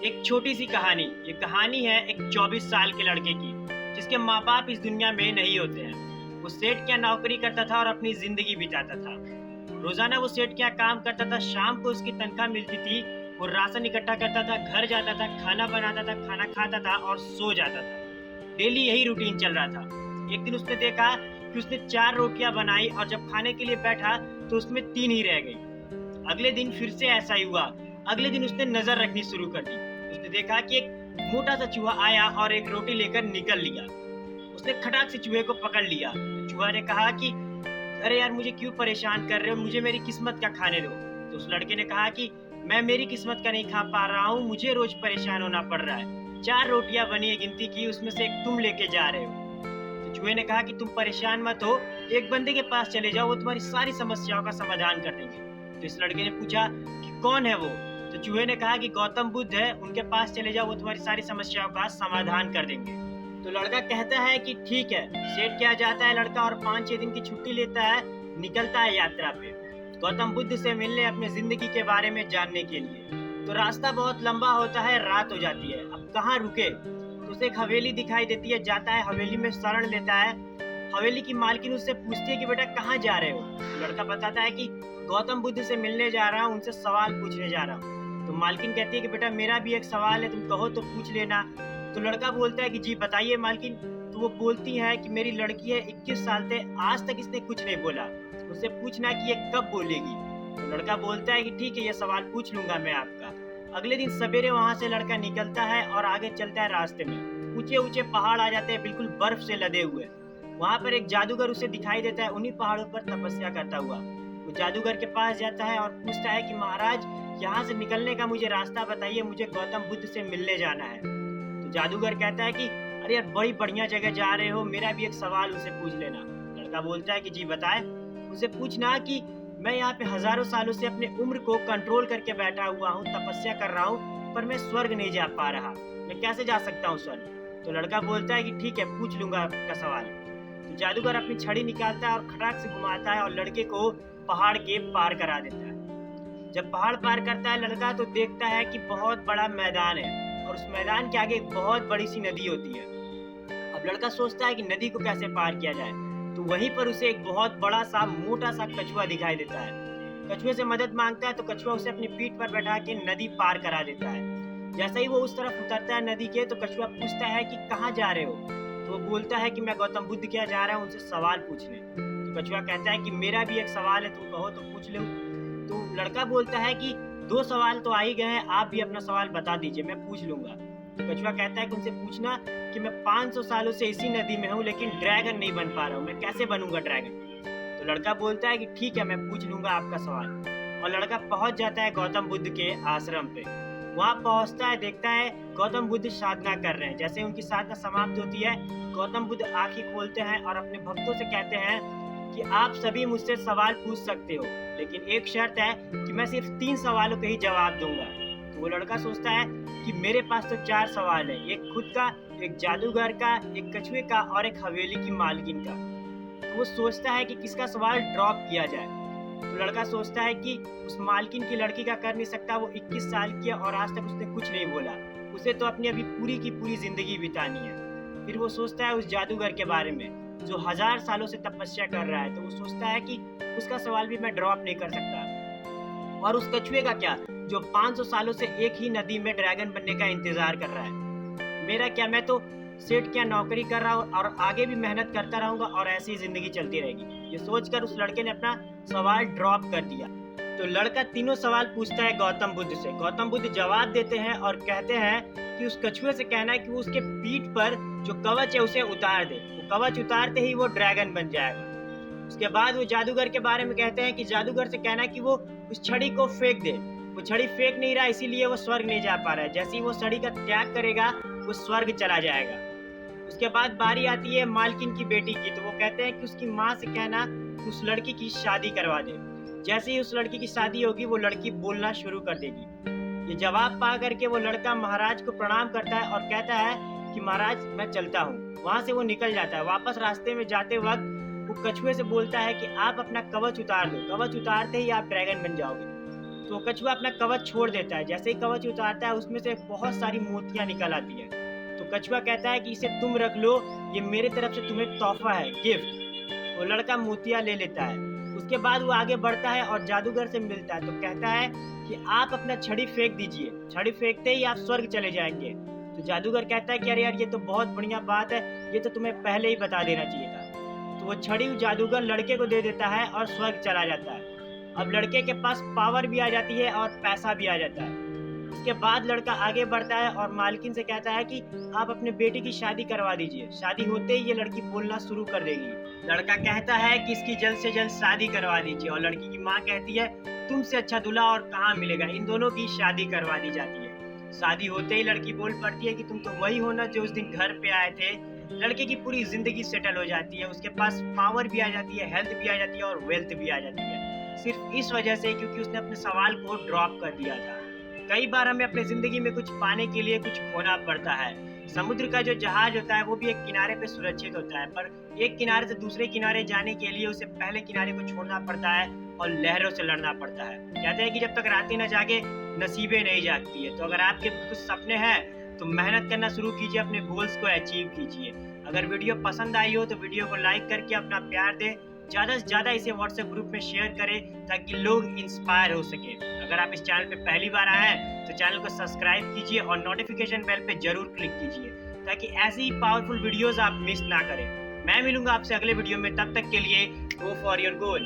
एक छोटी सी कहानी। ये कहानी है एक 24 साल के लड़के की जिसके माँ बाप इस दुनिया में नहीं होते हैं। वो सेठ क्या नौकरी करता था और अपनी जिंदगी बिताता था। रोजाना वो सेठ क्या काम करता था, शाम को उसकी तनख्वाह मिलती थी। वो राशन इकट्ठा करता था, घर जाता था, खाना बनाता था, खाना खाता था और सो जाता था। डेली यही रूटीन चल रहा था। एक दिन उसने देखा कि उसने 4 रोटियां बनाई और जब खाने के लिए बैठा तो उसमें 3 ही रह गई। अगले दिन फिर से ऐसा ही हुआ। अगले दिन उसने नजर रखनी शुरू कर दी। उसने देखा कि एक मोटा सा चूहा आया और एक रोटी लेकर निकल लिया। उसने खटाक से चूहे को पकड़ लिया। तो चूहा ने कहा कि अरे यार, मुझे क्यों परेशान कर रहे हो, मुझे मेरी किस्मत का खाने दो। तो उस लड़के ने कहा कि मैं मेरी किस्मत का नहीं खा पा रहा हूँ, मुझे रोज परेशान होना पड़ रहा है। 4 रोटियां बनी है, गिनती की, उसमें से एक तुम लेके जा रहे हो। तो चूहे ने कहा कि तुम परेशान मत हो, एक बंदे के पास चले जाओ, वो तुम्हारी सारी समस्याओं का समाधान कर देंगे। तो इस लड़के ने पूछा कि कौन है वो। तो चूहे ने कहा कि गौतम बुद्ध है, उनके पास चले जाओ, वो तुम्हारी सारी समस्याओं का समाधान कर देंगे। तो लड़का कहता है कि ठीक है। सेठ क्या जाता है लड़का और 5-6 दिन की छुट्टी लेता है, निकलता है यात्रा पे गौतम बुद्ध से मिलने, अपने जिंदगी के बारे में जानने के लिए। तो रास्ता बहुत लंबा होता है, रात हो जाती है। अब कहाँ रुके, तो उसे एक हवेली दिखाई देती है। जाता है, हवेली में शरण लेता है। हवेली की मालकिन उससे पूछती है कि बेटा कहाँ जा रहे हो। तो लड़का बताता है कि गौतम बुद्ध से मिलने जा रहा हूँ, उनसे सवाल पूछने जा रहा हूँ। तो मालकिन कहती है कि बेटा मेरा भी एक सवाल है, तुम कहो तो पूछ लेना। तो लड़का बोलता है कि जी बताइए मालकिन। तो वो बोलती है कि मेरी लड़की है, 21 साल से आज तक इसने कुछ नहीं बोला, उससे पूछना कि ये कब बोलेगी। तो लड़का बोलता है कि ठीक है, ये सवाल पूछ लूंगा मैं आपका। अगले दिन सवेरे वहां से लड़का निकलता है और आगे चलता है। रास्ते में ऊंचे ऊंचे पहाड़ आ जाते हैं, बिल्कुल बर्फ से लदे हुए। वहां पर एक जादूगर उसे दिखाई देता है, उन्हीं पहाड़ों पर तपस्या करता हुआ। वो जादूगर के पास जाता है और पूछता है कि महाराज, यहाँ से निकलने का मुझे रास्ता बताइए, मुझे गौतम बुद्ध से मिलने जाना है। तो जादूगर कहता है कि अरे यार, बड़ी बढ़िया जगह जा रहे हो, मेरा भी एक सवाल उसे पूछ लेना। लड़का बोलता है कि जी बताए। उसे पूछना कि मैं यहाँ पे हजारों सालों से अपने उम्र को कंट्रोल करके बैठा हुआ हूँ, तपस्या कर रहा हूँ, पर मैं स्वर्ग नहीं जा पा रहा, मैं कैसे जा सकता हूँ स्वर्ग। तो लड़का बोलता है कि ठीक है, पूछ लूंगा आपका सवाल। तो जादूगर अपनी छड़ी निकालता है और खटाक से घुमाता है और लड़के को पहाड़ के पार करा देता है। जब पहाड़ पार करता है लड़का तो देखता है कि बहुत बड़ा मैदान है और उस मैदान के आगे एक बहुत बड़ी सी नदी होती है। अब लड़का सोचता है कि नदी को कैसे पार किया जाए। तो वहीं पर उसे एक बहुत बड़ा सा मोटा सा कछुआ दिखाई देता है। कछुए से मदद मांगता है तो कछुआ उसे अपनी पीठ पर बैठा के नदी पार करा देता है। जैसे ही वो उस तरफ उतरता है नदी के, तो कछुआ पूछता है कि कहाँ जा रहे हो। तो वो बोलता है कि मैं गौतम बुद्ध के यहाँ जा रहा हूँ, उनसे सवाल पूछने। तो कछुआ कहता है कि मेरा भी एक सवाल है, तुम कहो तो पूछ लो। तो लड़का बोलता है कि 2 सवाल तो आ ही गए हैं, आप भी अपना सवाल बता दीजिए, मैं पूछ लूंगा। तो कछुआ कहता है कि उनसे पूछना कि मैं 500 सालों से इसी नदी में हूँ, लेकिन ड्रैगन नहीं बन पा रहा हूँ, मैं कैसे बनूंगा ड्रैगन। तो लड़का बोलता है कि ठीक है, मैं पूछ लूंगा आपका सवाल। और लड़का पहुंच जाता है गौतम बुद्ध के आश्रम पे। वहां पहुंचता है, देखता है गौतम बुद्ध साधना कर रहे हैं। जैसे उनकी साधना समाप्त होती है, गौतम बुद्ध आंखें खोलते हैं और अपने भक्तों से कहते हैं कि आप सभी मुझसे सवाल पूछ सकते हो, लेकिन एक शर्त है कि मैं सिर्फ 3 सवालों के ही जवाब दूंगा। तो वो लड़का सोचता है कि मेरे पास तो 4 सवाल है, एक खुद का, एक जादूगर का, एक कछुए का और एक हवेली की मालकिन का। तो वो सोचता है कि किसका सवाल ड्रॉप किया जाए। तो लड़का सोचता है कि उस मालकिन की लड़की का कर नहीं सकता, वो 21 साल की है और आज तक उसने कुछ नहीं बोला, उसे तो अपनी अभी पूरी की पूरी जिंदगी बितानी है। फिर वो सोचता है उस जादूगर के बारे में जो 1000 सालों से तपस्या कर रहा है। तो वो सोचता है कि उसका सवाल भी मैं ड्रॉप नहीं कर सकता। और उस कछुए का क्या, जो 500 सालों से एक ही नदी में ड्रैगन बनने का इंतजार कर रहा है। मेरा क्या, मैं तो सेठ क्या नौकरी कर रहा हूँ और आगे भी मेहनत करता रहूंगा और ऐसी ही जिंदगी चलती रहेगी। ये सोचकर उस लड़के ने अपना सवाल ड्रॉप कर दिया। तो लड़का तीनों सवाल पूछता है गौतम बुद्ध से। गौतम बुद्ध जवाब देते हैं और कहते हैं कि उस कछुए से कहना है कि वो उसके पीठ पर जो कवच है उसे उतार दे। वो कवच उतारते ही वो ड्रैगन बन जाएगा। उसके बाद वो जादूगर के बारे में कहते हैं कि जादूगर से कहना है कि वो उस छड़ी को फेंक दे। वो छड़ी फेंक नहीं रहा, इसीलिए वो स्वर्ग नहीं जा पा रहा है। जैसे ही वो छड़ी का त्याग करेगा, वो स्वर्ग चला जाएगा। उसके बाद बारी आती है मालकिन की बेटी की। तो वो कहते हैं कि उसकी माँ से कहना कि उस लड़की की शादी करवा दे। जैसे ही उस लड़की की शादी होगी, वो लड़की बोलना शुरू कर देगी। ये जवाब पा करके वो लड़का महाराज को प्रणाम करता है और कहता है कि महाराज मैं चलता हूँ। वहां से वो निकल जाता है। वापस रास्ते में जाते वक्त वो कछुए से बोलता है कि आप अपना कवच उतार दो, कवच उतारते ही आप ड्रैगन बन जाओगे। तो कछुआ अपना कवच छोड़ देता है। जैसे ही कवच उतारता है उसमें से बहुत सारी मोतियां निकल आती है। तो कछुआ कहता है कि इसे तुम रख लो, ये मेरे तरफ से तुम्हें तोहफा है, गिफ्ट। वो लड़का मोतियां ले लेता है। उसके बाद वो आगे बढ़ता है और जादूगर से मिलता है। तो कहता है कि आप अपना छड़ी फेंक दीजिए, छड़ी फेंकते ही आप स्वर्ग चले जाएंगे। तो जादूगर कहता है कि अरे यार, ये तो बहुत बढ़िया बात है, ये तो तुम्हें पहले ही बता देना चाहिए था। तो वो छड़ी जादूगर लड़के को दे देता है और स्वर्ग चला जाता है। अब लड़के के पास पावर भी आ जाती है और पैसा भी आ जाता है। उसके बाद लड़का आगे बढ़ता है और मालकिन से कहता है कि आप अपने बेटे की शादी करवा दीजिए। शादी होते ही ये लड़की बोलना शुरू कर देगी। लड़का कहता है कि इसकी जल्द से जल्द शादी करवा दीजिए और लड़की की माँ कहती है तुमसे अच्छा दूल्हा और कहाँ मिलेगा। इन दोनों की शादी करवा दी जाती है। शादी होते ही लड़की बोल पड़ती है कि तुम तो वही हो ना जो उस दिन घर पे आए थे। लड़के की पूरी जिंदगी सेटल हो जाती है। उसके पास पावर भी आ जाती है, हेल्थ भी आ जाती है और वेल्थ भी आ जाती है, सिर्फ इस वजह से क्योंकि उसने अपने सवाल को ड्रॉप कर दिया था। कई बार हमें अपने जिंदगी में कुछ पाने के लिए कुछ खोना पड़ता है। समुद्र का जो जहाज होता है वो भी एक किनारे पे सुरक्षित होता है, पर एक किनारे से दूसरे किनारे जाने के लिए उसे पहले किनारे को छोड़ना पड़ता है और लहरों से लड़ना पड़ता है। कहते हैं कि जब तक रातें न जागे नसीबें नहीं जागती है। तो अगर आपके कुछ सपने हैं तो मेहनत करना शुरू कीजिए, अपने गोल्स को अचीव कीजिए। अगर वीडियो पसंद आई हो तो वीडियो को लाइक करके अपना प्यार दें। ज़्यादा से ज़्यादा इसे व्हाट्सएप ग्रुप में शेयर करें ताकि लोग इंस्पायर हो सके। अगर आप इस चैनल पे पहली बार आए हैं तो चैनल को सब्सक्राइब कीजिए और नोटिफिकेशन बेल पे जरूर क्लिक कीजिए ताकि ऐसी ही पावरफुल वीडियोस आप मिस ना करें। मैं मिलूंगा आपसे अगले वीडियो में, तब तक के लिए गो फॉर योर गोल।